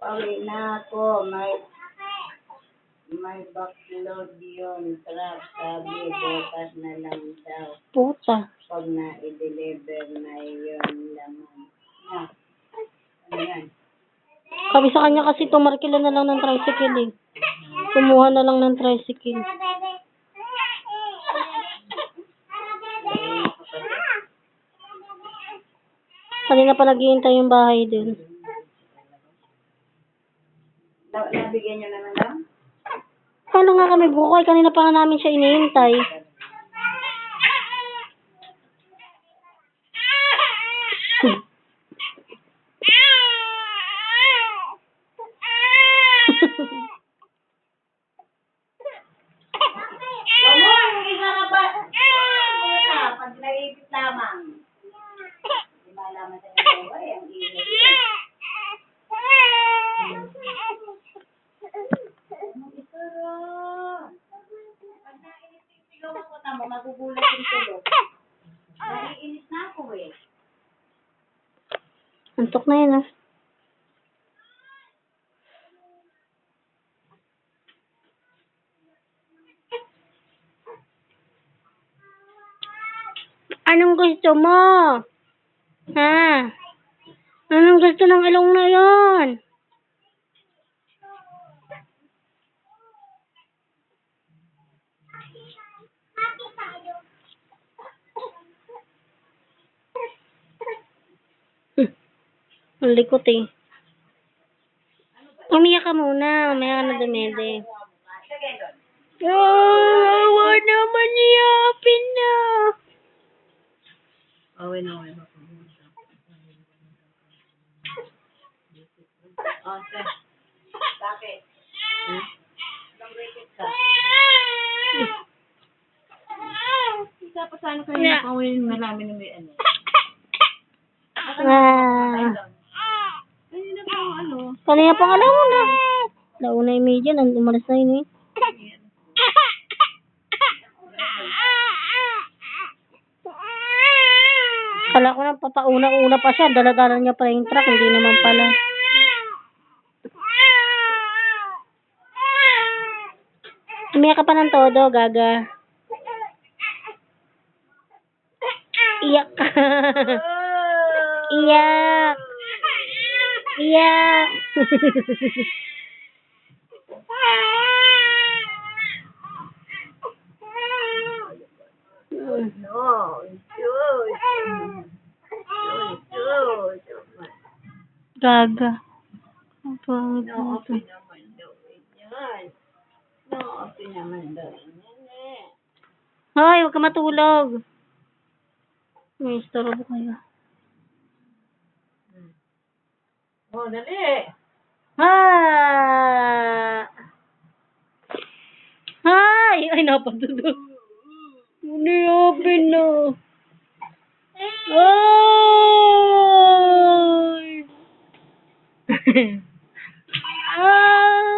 Pauwi na ako. May backload yun. Truck. Sabi, bukas na lang daw. Puta. Pag na-i-deliver na yun laman. Na. Ano yan? Sabi sa kanya kasi tumarkila na lang ng tricycle eh. Kumuha na lang ng tricycle. Kanina pa naghihintay yung bahay din. Nabigyan nyo naman daw? Paano nga kami bukay? Kanina pa nga namin siya inihintay. Pag naipit lamang. Di malaman sa mga buhay, ang init. Pag nainit yung sigaw ako, tamo, magugulat yung tulog. Naiinis na ako eh. Antok na yun ah. Anong gusto mo? Ha? Anong gusto ng ilong na yon? Ang likot eh. Umiyak ka muna. Mamaya ka na dumede. Awa naman niyapin na. Awin. Oh, sir. Bakit? Anong rated ka? Dapat sana kayo nakawin na namin na may ano. Kanina pa ang ano. Kanina pang alauna. Alauna yung medyo. Umalis na yun eh. Kala ko na papauna-una pa siya. Dala-dala niya pa yung truck. Hindi naman pala. Umiyak ka pa ng todo, gaga. Iyak ka. Iyak. Iyak. Gaga. No-open naman daw. Hoy, huwag ka matulog. May istorbo kayo. Oh, dali. Ha! Hay! Ay, napatulog. Open na. Ay! Ay!